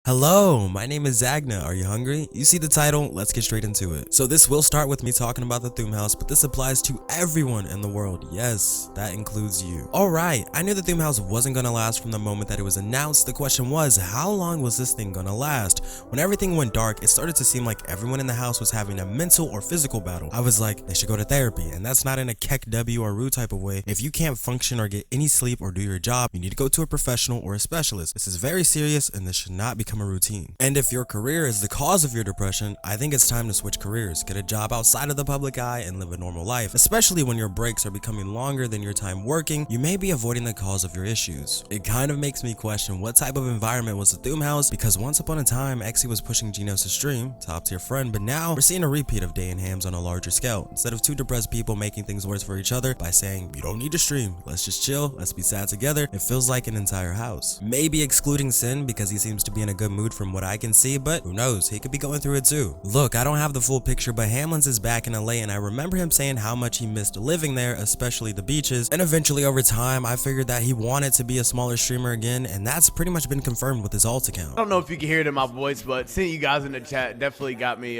Hello, my name is Zagna. Are you hungry? You see the title? Let's get straight into it. So this will start with me talking about the Thuum House, but this applies to everyone in the world. Yes, that includes you. Alright, I knew the Thuum House wasn't gonna last from the moment that it was announced. The question was, how long was this thing gonna last? When everything went dark, it started to seem like everyone in the house was having a mental or physical battle. I was like, they should go to therapy, and that's not in a Keck W or rude type of way. If you can't function or get any sleep or do your job, you need to go to a professional or a specialist. This is very serious and this should not become a routine. And if your career is the cause of your depression, I think it's time to switch careers, get a job outside of the public eye and live a normal life. Especially when your breaks are becoming longer than your time working, you may be avoiding the cause of your issues. It kind of makes me question what type of environment was the Thuum House, because once upon a time, Exy was pushing Genos to stream, top tier friend, but now we're seeing a repeat of Day and Hams on a larger scale. Instead of two depressed people making things worse for each other by saying, you don't need to stream, let's just chill, let's be sad together, it feels like an entire house. Maybe excluding Sin because he seems to be in a good mood from what I can see, but who knows, he could be going through it too. Look, I don't have the full picture, but Hamlins is back in LA and I remember him saying how much he missed living there, especially the beaches, and eventually over time I figured that he wanted to be a smaller streamer again, and that's pretty much been confirmed with his alt account. I don't know if you can hear it in my voice, but seeing you guys in the chat definitely got me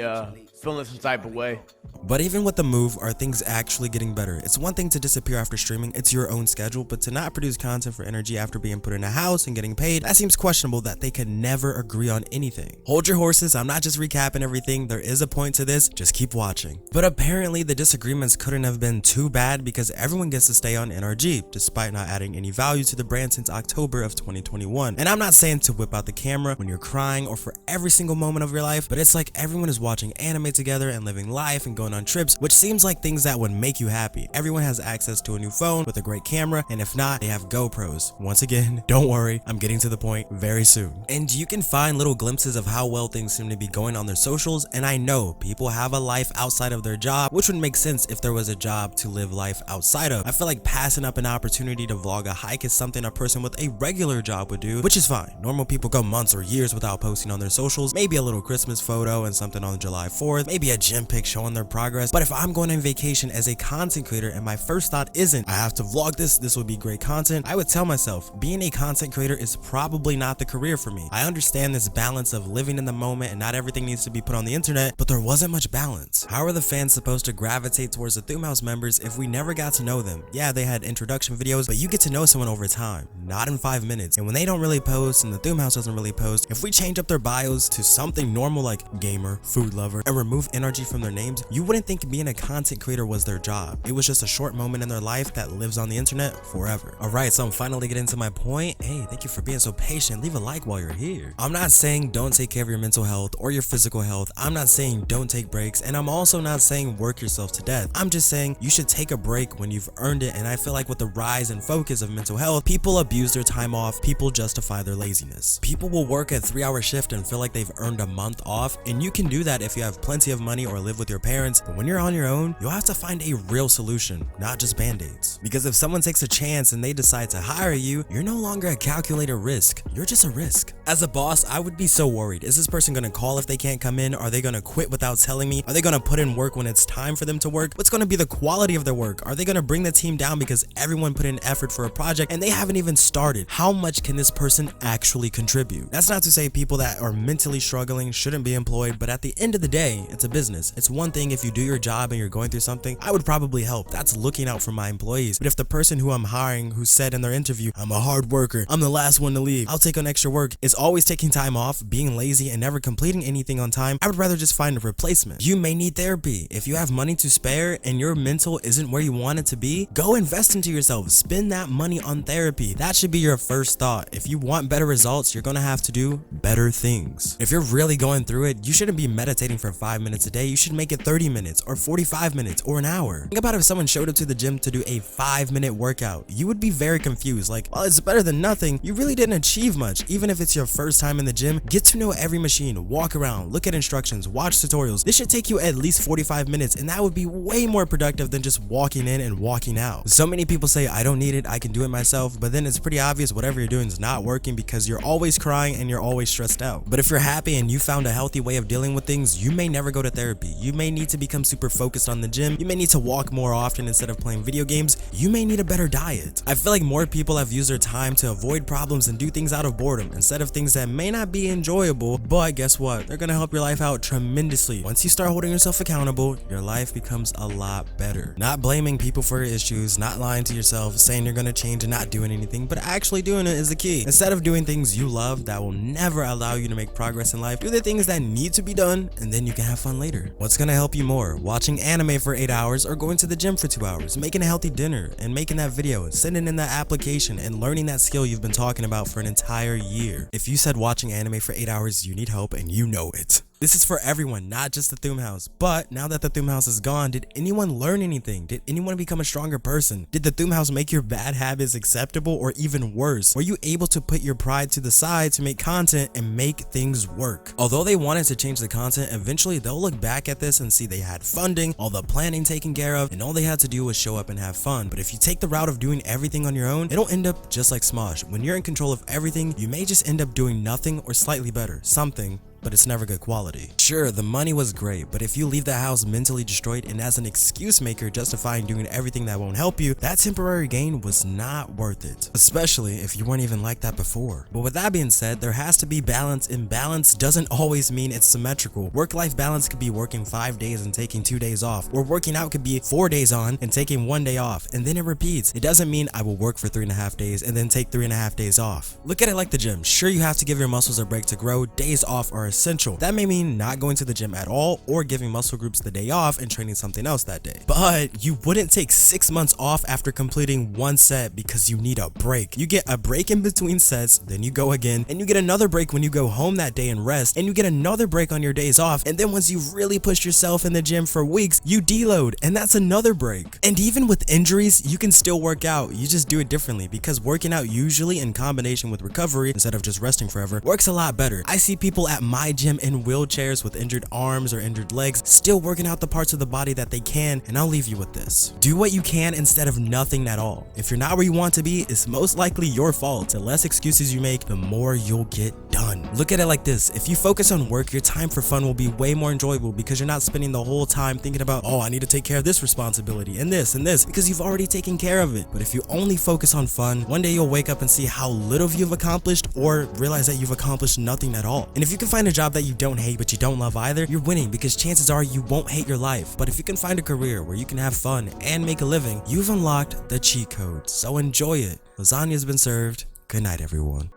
feeling some type of way. But even with the move, are things actually getting better? It's one thing to disappear after streaming, it's your own schedule, but to not produce content for energy after being put in a house and getting paid, that seems questionable that they could never agree on anything. Hold your horses, I'm not just recapping everything, there is a point to this, just keep watching. But apparently the disagreements couldn't have been too bad because everyone gets to stay on NRG, despite not adding any value to the brand since October of 2021. And I'm not saying to whip out the camera when you're crying or for every single moment of your life, but it's like everyone is watching anime together and living life and going on trips, which seems like things that would make you happy. Everyone has access to a new phone with a great camera, and if not, they have GoPros. Once again, don't worry, I'm getting to the point very soon. And you can find little glimpses of how well things seem to be going on their socials, and I know people have a life outside of their job, which would make sense if there was a job to live life outside of. I feel like passing up an opportunity to vlog a hike is something a person with a regular job would do, which is fine. Normal people go months or years without posting on their socials, maybe a little Christmas photo and something on July 4th, maybe a gym pic showing their progress. But if I'm going on vacation as a content creator and my first thought isn't, I have to vlog this would be great content, I would tell myself, being a content creator is probably not the career for me. I understand this balance of living in the moment and not everything needs to be put on the internet, but there wasn't much balance. How are the fans supposed to gravitate towards the Thuum House members if we never got to know them? Yeah, they had introduction videos, but you get to know someone over time, not in 5 minutes. And when they don't really post and the Thuum House doesn't really post, if we change up their bios to something normal like gamer, food lover, and remove energy from their names, you wouldn't think being a content creator was their job. It was just a short moment in their life that lives on the internet forever. Alright, so I'm finally getting to my point. Hey, thank you for being so patient. Leave a like while you're here. I'm not saying don't take care of your mental health or your physical health. I'm not saying don't take breaks, and I'm also not saying work yourself to death. I'm just saying you should take a break when you've earned it, and I feel like with the rise and focus of mental health, people abuse their time off, people justify their laziness. People will work a 3-hour shift and feel like they've earned a month off, and you can do that if you have plenty of money or live with your parents, but when you're on your own, you'll have to find a real solution, not just band-aids. Because if someone takes a chance and they decide to hire you, you're no longer a calculated risk, you're just a risk. As a boss, I would be so worried. Is this person gonna call if they can't come in? Are they gonna quit without telling me? Are they gonna put in work when it's time for them to work? What's gonna be the quality of their work? Are they gonna bring the team down because everyone put in effort for a project and they haven't even started? How much can this person actually contribute? That's not to say people that are mentally struggling shouldn't be employed, but at the end of the day, it's a business. It's one thing if you do your job and you're going through something, I would probably help. That's looking out for my employees. But if the person who I'm hiring who said in their interview, I'm a hard worker, I'm the last one to leave, I'll take on extra work, is always taking time off, being lazy, and never completing anything on time, I would rather just find a replacement. You may need therapy. If you have money to spare and your mental isn't where you want it to be, go invest into yourself. Spend that money on therapy. That should be your first thought. If you want better results, you're gonna have to do better things. If you're really going through it, you shouldn't be meditating for 5 minutes a day. You should make it 30 minutes or 45 minutes or an hour. Think about if someone showed up to the gym to do a 5-minute workout. You would be very confused. Like, while it's better than nothing, you really didn't achieve much. Even if it's your first time in the gym, get to know every machine, walk around, look at instructions, watch tutorials. This should take you at least 45 minutes, and that would be way more productive than just walking in and walking out. So many people say, I don't need it, I can do it myself, but then it's pretty obvious whatever you're doing is not working because you're always crying and you're always stressed out. But if you're happy and you found a healthy way of dealing with things, you may never go to therapy. You may need to be become super focused on the gym. You may need to walk more often instead of playing video games. You may need a better diet. I feel like more people have used their time to avoid problems and do things out of boredom instead of things that may not be enjoyable, but guess what? They're gonna help your life out tremendously. Once you start holding yourself accountable, your life becomes a lot better. Not blaming people for your issues, not lying to yourself, saying you're gonna change and not doing anything, but actually doing it is the key. Instead of doing things you love that will never allow you to make progress in life, do the things that need to be done, and then you can have fun later. What's gonna help you more? Watching anime for 8 hours or going to the gym for 2 hours, making a healthy dinner and making that video, sending in that application and learning that skill you've been talking about for an entire year. If you said watching anime for 8 hours, you need help and you know it. This is for everyone, not just the Thuum House. But now that the Thuum House is gone, did anyone learn anything? Did anyone become a stronger person? Did the Thuum House make your bad habits acceptable or even worse? Were you able to put your pride to the side to make content and make things work? Although they wanted to change the content, eventually they'll look back at this and see they had funding, all the planning taken care of, and all they had to do was show up and have fun. But if you take the route of doing everything on your own, it'll end up just like Smosh. When you're in control of everything, you may just end up doing nothing or slightly better, something, but it's never good quality. Sure, the money was great, but if you leave the house mentally destroyed and as an excuse maker justifying doing everything that won't help you, that temporary gain was not worth it, especially if you weren't even like that before. But with that being said, there has to be balance, and balance doesn't always mean it's symmetrical. Work-life balance could be working 5 days and taking 2 days off, or working out could be 4 days on and taking 1 day off, and then it repeats. It doesn't mean I will work for 3.5 days and then take 3.5 days off. Look at it like the gym. Sure, you have to give your muscles a break to grow. Days off are essential. That may mean not going to the gym at all or giving muscle groups the day off and training something else that day. But you wouldn't take 6 months off after completing 1 set because you need a break. You get a break in between sets, then you go again, and you get another break when you go home that day and rest, and you get another break on your days off, and then once you've really pushed yourself in the gym for weeks, you deload, and that's another break. And even with injuries, you can still work out. You just do it differently because working out usually in combination with recovery instead of just resting forever works a lot better. I see people at my gym in wheelchairs with injured arms or injured legs still working out the parts of the body that they can, and I'll leave you with this. Do what you can instead of nothing at all. If you're not where you want to be, it's most likely your fault. The less excuses you make, the more you'll get done. Look at it like this. If you focus on work, your time for fun will be way more enjoyable because you're not spending the whole time thinking about, oh, I need to take care of this responsibility and this because you've already taken care of it. But if you only focus on fun, one day you'll wake up and see how little you've accomplished or realize that you've accomplished nothing at all. And if you can find a job that you don't hate but you don't love either, you're winning because chances are you won't hate your life. But if you can find a career where you can have fun and make a living, you've unlocked the cheat code. So enjoy it. Lasagna's been served. Good night, everyone.